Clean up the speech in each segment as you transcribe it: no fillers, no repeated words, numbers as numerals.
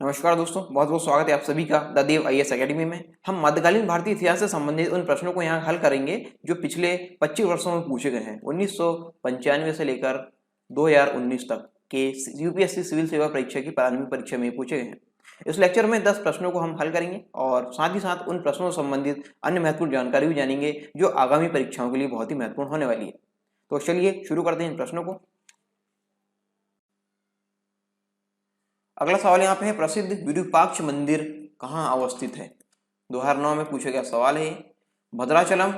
नमस्कार दोस्तों, बहुत बहुत स्वागत है आप सभी का द देव आईएएस एकेडमी में। हम मध्यकालीन भारतीय इतिहास से संबंधित उन प्रश्नों को यहाँ हल करेंगे जो पिछले 25 वर्षों में पूछे गए हैं। 1995 से लेकर 2019 तक के यूपीएससी सिविल सेवा परीक्षा की प्रारंभिक परीक्षा में पूछे गए हैं। इस लेक्चर में 10 प्रश्नों को हम हल करेंगे और साथ ही साथ उन प्रश्नों से संबंधित अन्य महत्वपूर्ण जानकारी भी जानेंगे जो आगामी परीक्षाओं के लिए बहुत ही महत्वपूर्ण होने वाली है। तो चलिए शुरू करते हैं इन प्रश्नों को। अगला सवाल यहाँ पे है, प्रसिद्ध विरूपाक्ष मंदिर कहाँ अवस्थित है? 2009 में पूछा गया सवाल है। भद्राचलम,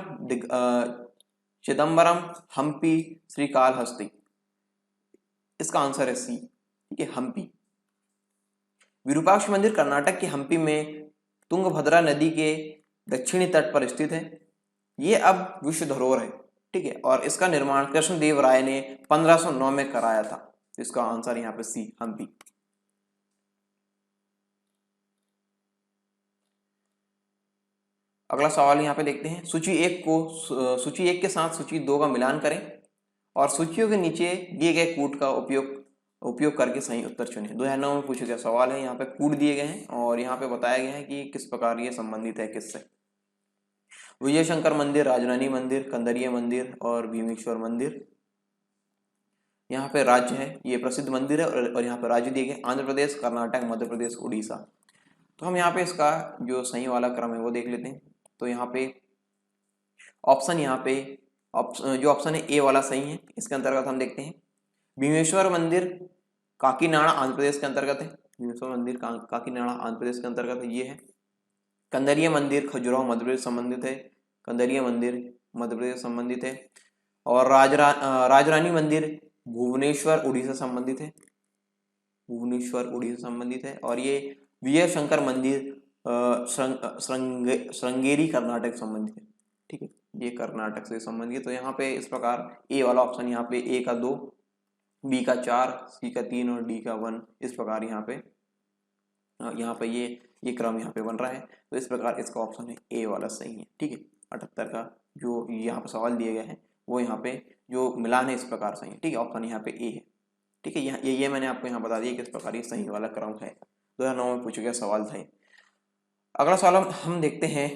चिदम्बरम, हम्पी, श्रीकालहस्ती। इसका आंसर है सी, ठीक है, हम्पी। विरूपाक्ष मंदिर कर्नाटक के हम्पी में तुंगभद्रा नदी के दक्षिणी तट पर स्थित है। ये अब विश्व धरोहर है, ठीक है, और इसका निर्माण कृष्णदेव राय ने 1509 में कराया था। इसका आंसर यहाँ पे सी, हम्पी। अगला सवाल यहाँ पे देखते हैं, सूची एक के साथ सूची 2 का मिलान करें और सूचियों के नीचे दिए गए कूट का उपयोग करके सही उत्तर चुनें। 2009 में पूछा गया सवाल है। यहाँ पे कूट दिए गए हैं और यहाँ पे बताया गया है कि किस प्रकार ये संबंधित है किससे। विजय शंकर मंदिर, राजरानी मंदिर, कंदरिया मंदिर और भीमेश्वर मंदिर। यहाँ पे राज्य है, ये प्रसिद्ध मंदिर है और यहाँ पे राज्य दिए गए आंध्र प्रदेश, कर्नाटक, मध्य प्रदेश, उड़ीसा। तो हम यहाँ पे इसका जो सही वाला क्रम है वो देख लेते हैं। तो यहाँ पे ऑप्शन जो ऑप्शन है ए वाला सही है। इसके अंतर्गत हम देखते हैं भीमेश्वर मंदिर काकीनाड़ा आंध्र प्रदेश के अंतर्गत है। भीमेश्वर मंदिर काकीनाड़ा आंध्र प्रदेश के अंतर्गत है, ये है। कंदरिया मंदिर खजुराहो मध्य प्रदेश संबंधित है। कंदरिया मंदिर मध्य प्रदेश संबंधित है। और राजरानी मंदिर भुवनेश्वर उड़ीसा संबंधित है। भुवनेश्वर उड़ीसा संबंधित है। और ये विजय शंकर मंदिर श्रृंगेरी कर्नाटक संबंधित है, ठीक है, ये कर्नाटक से संबंधित है। तो यहाँ पे इस प्रकार ए वाला ऑप्शन, यहाँ पे ए का 2, बी का 4, सी का 3 और डी का 1, इस प्रकार यहाँ पे ये क्रम यहाँ पे बन रहा है। तो इस प्रकार इसका ऑप्शन है ए वाला सही है, ठीक है। 78 का जो यहाँ पे सवाल दिया गया है वो यहाँ पे जो मिलान है इस प्रकार सही है, ठीक है। ऑप्शन यहाँ पे ए है, ठीक है। ये मैंने आपको यहाँ बता दिया किस प्रकार ये सही वाला क्रम है। 2009 में पूछा गया सवाल था। अगला सवाल हम देखते हैं,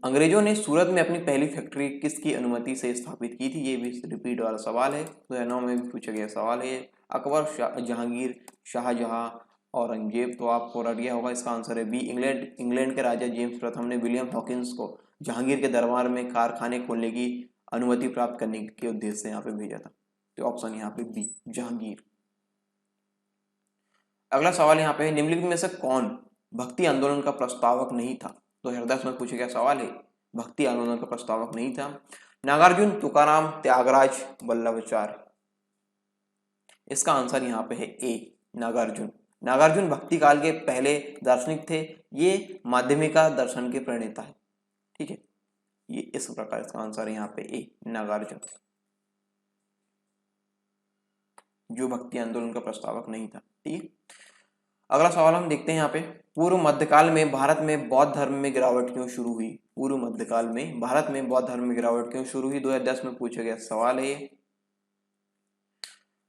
अंग्रेजों ने सूरत में अपनी पहली फैक्ट्री किसकी अनुमति से स्थापित की थी? ये भी रिपीट वाला सवाल है, 2009 में भी पूछा गया सवाल है। अकबर, जहांगीर, शाहजहां, औरंगजेब। तो आपको रट गया होगा, इसका आंसर है बी, इंग्लैंड के राजा जेम्स प्रथम ने विलियम हॉकिंस को जहांगीर के दरबार में कारखाने खोलने की अनुमति प्राप्त करने के उद्देश्य से यहाँ पे भेजा था। तो ऑप्शन यहाँ पे बी, जहांगीर। अगला सवाल यहाँ पे, निम्नलिखित में से कौन भक्ति आंदोलन का प्रस्तावक नहीं था? 2010 में पूछा गया सवाल है, भक्ति आंदोलन का प्रस्तावक नहीं था। नागार्जुन, तुकाराम, त्यागराज, वल्लभाचार्य। इसका आंसर यहाँ पे है ए, नागार्जुन। नागार्जुन भक्ति काल के पहले दार्शनिक थे। ये माध्यमिका दर्शन के प्रणेता है, ठीक है। ये इस प्रकार इसका आंसर यहाँ पे ए, नागार्जुन, जो भक्ति आंदोलन का प्रस्तावक नहीं था, ठीक है। अगला सवाल हम देखते हैं यहाँ पे, पूर्व मध्यकाल में भारत में बौद्ध धर्म में गिरावट क्यों शुरू हुई? पूर्व मध्यकाल में भारत में बौद्ध धर्म में गिरावट क्यों शुरू हुई? 2010 में पूछा गया सवाल है।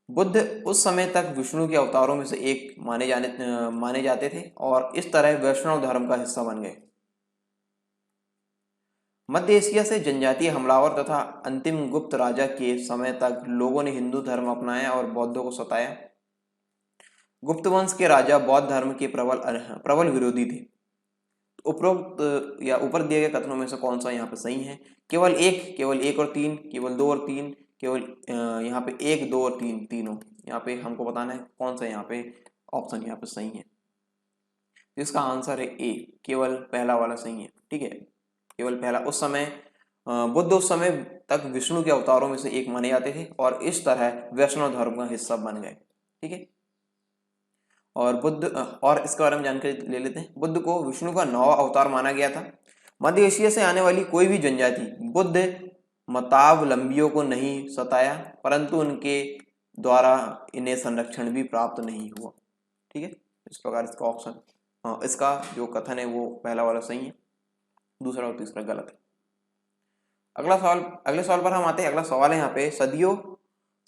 बुद्ध उस समय तक विष्णु के अवतारों में से एक माने जाते थे और इस तरह वैष्णव धर्म का हिस्सा बन गए। मध्य एशिया से जनजातीय हमलावर तथा अंतिम गुप्त राजा के समय तक लोगों ने हिंदू धर्म अपनाया और बौद्धों को सताया। गुप्त वंश के राजा बौद्ध धर्म के प्रबल विरोधी थे। उपरोक्त या ऊपर दिए गए कथनों में से कौन सा यहाँ पे सही है? केवल एक और तीन, केवल 2 और 3, केवल यहाँ पे 1, 2 और 3 तीनों। यहाँ पे हमको बताना है कौन सा यहाँ पे ऑप्शन यहाँ पे सही है। इसका आंसर है ए, केवल पहला वाला सही है, ठीक है। केवल पहला। बुद्ध उस समय तक विष्णु के अवतारों में से एक माने जाते थे और इस तरह वैष्णव धर्म का हिस्सा बन गए, ठीक है। और इसके बारे में जानकारी ले लेते हैं। बुद्ध को विष्णु का 9वां अवतार माना गया था। मध्य एशिया से आने वाली कोई भी जनजाति बुद्ध मतावलंबियों को नहीं सताया, परंतु उनके द्वारा इन्हें संरक्षण भी प्राप्त नहीं हुआ, ठीक है। इस प्रकार इसका ऑप्शन, इसका जो कथन है वो पहला वाला सही है, दूसरा और तीसरा गलत है। अगले सवाल पर हम आते हैं। अगला सवाल है यहाँ पे, सदियों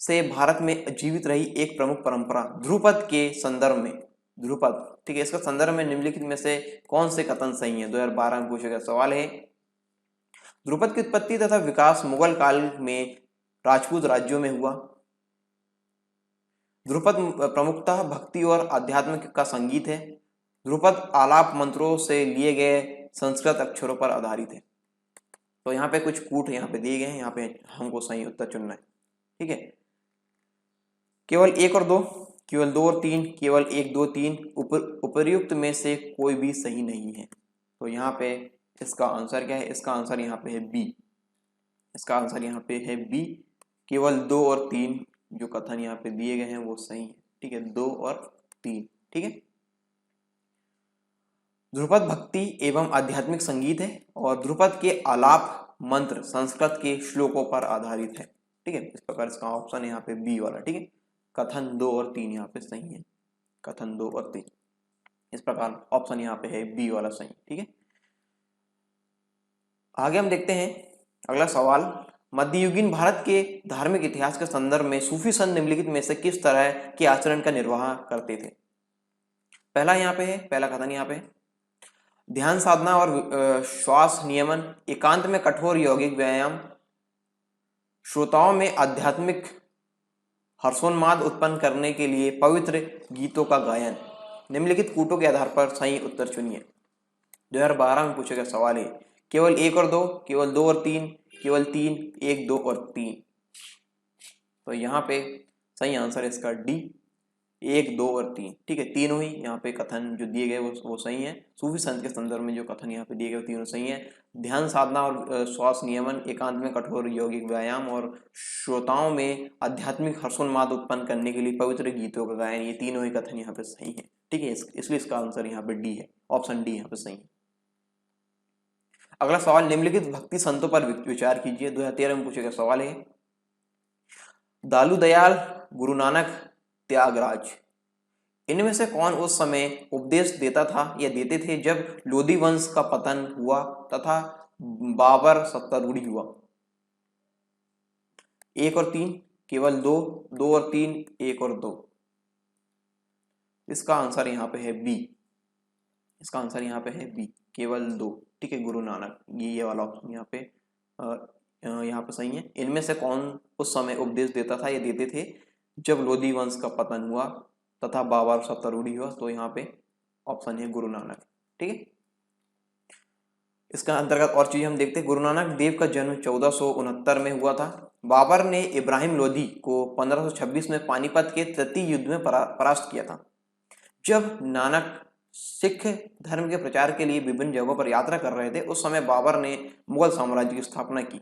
से भारत में जीवित रही एक प्रमुख परंपरा ध्रुपद के संदर्भ में ध्रुपद, ठीक है, इसका संदर्भ में निम्नलिखित में से कौन से कथन सही है? 2012 में पूछा गया सवाल है। ध्रुपद की उत्पत्ति तथा विकास मुगल काल में राजपूत राज्यों में हुआ। ध्रुपद प्रमुखतः भक्ति और आध्यात्म का संगीत है। ध्रुपद आलाप मंत्रों से लिए गए संस्कृत अक्षरों पर आधारित है। तो यहाँ पे कुछ कूट यहाँ पे दिए गए हैं, यहाँ पे हमको सही उत्तर चुनना है, ठीक है। केवल 1 और 2, केवल 2 और 3, केवल 1, 2, 3 उपर्युक्त में से कोई भी सही नहीं है। तो यहाँ पे इसका आंसर क्या है? इसका आंसर यहाँ पे है बी। इसका आंसर यहाँ पे है बी। केवल 2 और 3 जो कथन यहाँ पे दिए गए हैं वो सही है, ठीक है, 2 और 3, ठीक है। ध्रुपद भक्ति एवं आध्यात्मिक संगीत है और ध्रुपद के आलाप मंत्र संस्कृत के श्लोकों पर आधारित है, ठीक है। इस प्रकार इसका ऑप्शन यहाँ पे बी वाला, ठीक है। कथन 2 और 3 यहाँ पे सही है, कथन 2 और 3, इस प्रकार ऑप्शन यहाँ पे है बी वाला सही, ठीक है। आगे हम देखते हैं अगला सवाल। मध्ययुगीन भारत के धार्मिक इतिहास के संदर्भ में सूफी संत निम्नलिखित में से किस तरह के आचरण का निर्वाह करते थे? पहला यहाँ पे है, पहला कथन यहाँ पे, ध्यान साधना और श्वास नियमन, एकांत में कठोर यौगिक व्यायाम, श्रोताओं में आध्यात्मिक हर्षोन्माद उत्पन्न करने के लिए पवित्र गीतों का गायन। निम्नलिखित कूटों के आधार पर सही उत्तर चुनिए। 2012 में पूछा गया सवाल है। केवल 1 और 2, केवल 2 और 3, केवल 3, 1, 2 और 3। तो यहाँ पे सही आंसर है इसका डी, 1, 2 और 3, ठीक है। तीनों ही यहाँ पे कथन जो दिए गए वो सही है। सूफी संत के संदर्भ में जो कथन यहाँ पे दिए गए तीनों सही है। ध्यान साधना और श्वास नियमन, एकांत में कठोर यौगिक व्यायाम और श्रोताओं में आध्यात्मिक हर्षोन्माद उत्पन्न करने के लिए पवित्र गीतों का गायन, ये तीनों ही कथन यहाँ पे सही है, ठीक है। इसलिए इसका आंसर यहाँ पे डी है, ऑप्शन डी यहाँ पे सही है। अगला सवाल, निम्नलिखित भक्ति संतों पर विचार कीजिए। 2013 में पूछा गया सवाल है। दालू दयाल, गुरु नानक, त्यागराज, इनमें से कौन उस समय उपदेश देता था या देते थे जब लोधी वंश का पतन हुआ तथा बाबर सत्तारूढ़ हुआ? 1 और 3, केवल 2, 2 और 3, 1 और 2। इसका आंसर यहाँ पे है बी। इसका आंसर यहाँ पे है बी, केवल 2, ठीक है, गुरु नानक। ये वाला ऑप्शन यहाँ पे सही है। इनमें से कौन उस समय उपदेश देता था या देते थे जब लोधी वंश का पतन हुआ तथा बाबर सत्तारूढ़ हुआ? तो यहाँ पे ऑप्शन है गुरु नानक, ठीक है। इसका अंतर्गत और चीज हम देखते हैं। गुरु नानक देव का जन्म 1469 में हुआ था। बाबर ने इब्राहिम लोधी को 1526 में पानीपत के तृतीय युद्ध में परास्त किया था। जब नानक सिख धर्म के प्रचार के लिए विभिन्न जगहों पर यात्रा कर रहे थे, उस समय बाबर ने मुगल साम्राज्य की स्थापना की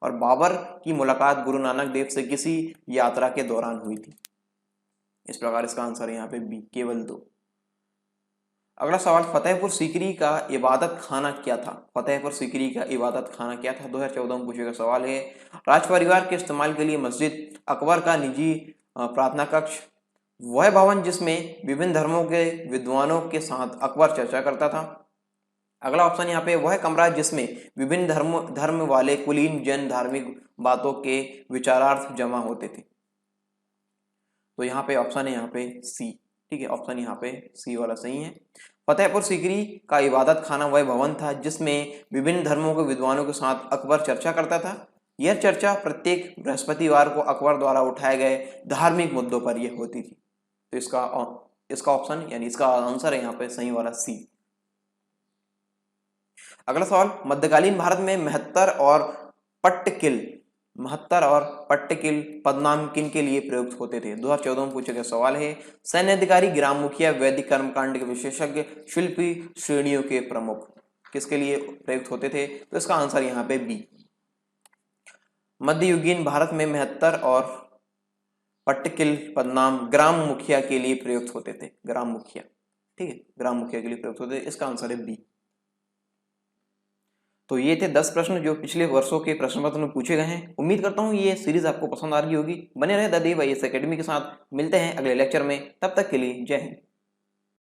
और बाबर की मुलाकात गुरु नानक देव से किसी यात्रा के दौरान हुई थी। इस प्रकार इसका आंसर यहाँ पे बी, केवल 2। अगला सवाल, फतेहपुर सीकरी का इबादत खाना क्या था? फतेहपुर सीकरी का इबादत खाना क्या था? 2014 में पूछे गया सवाल है। राज परिवार के इस्तेमाल के लिए मस्जिद, अकबर का निजी प्रार्थना कक्ष, वह भवन जिसमें विभिन्न धर्मों के विद्वानों के साथ अकबर चर्चा करता था। अगला ऑप्शन यहाँ पे, वह कमरा जिसमें विभिन्न धर्म वाले कुलीन जन धार्मिक बातों के विचारार्थ जमा होते थे। तो यहाँ पे ऑप्शन है यहाँ पे सी, ठीक है, ऑप्शन यहाँ पे सी वाला सही है। फतेहपुर सीकरी का इबादत खाना वह भवन था जिसमें विभिन्न धर्मों के विद्वानों के साथ अकबर चर्चा करता था। यह चर्चा प्रत्येक बृहस्पतिवार को अकबर द्वारा उठाए गए धार्मिक मुद्दों पर यह होती थी। तो इसका ऑप्शन यानी इसका आंसर है यहाँ पे सही वाला सी। अगला सवाल, मध्यकालीन भारत में महत्तर और पट्टकिल पदनाम किन के लिए प्रयुक्त होते थे? 2014 में पूछा गया सवाल है। सैन्य अधिकारी, ग्राम मुखिया, वैदिक कर्मकांड के विशेषज्ञ, शिल्पी श्रेणियों के प्रमुख, किसके लिए प्रयुक्त होते थे? तो इसका आंसर यहाँ पे बी। मध्ययुगीन भारत में महत्तर और पट्टकिल पदनाम ग्राम मुखिया के लिए प्रयुक्त होते थे। ग्राम मुखिया, ठीक है, ग्राम मुखिया के लिए प्रयुक्त होते थे। इसका आंसर है बी। तो ये थे 10 प्रश्न जो पिछले वर्षों के प्रश्न पत्र में पूछे गए हैं। उम्मीद करता हूँ ये सीरीज आपको पसंद आ रही होगी। बने रहे द देव आईएएस एकेडमी के साथ। मिलते हैं अगले लेक्चर में, तब तक के लिए जय हिंद।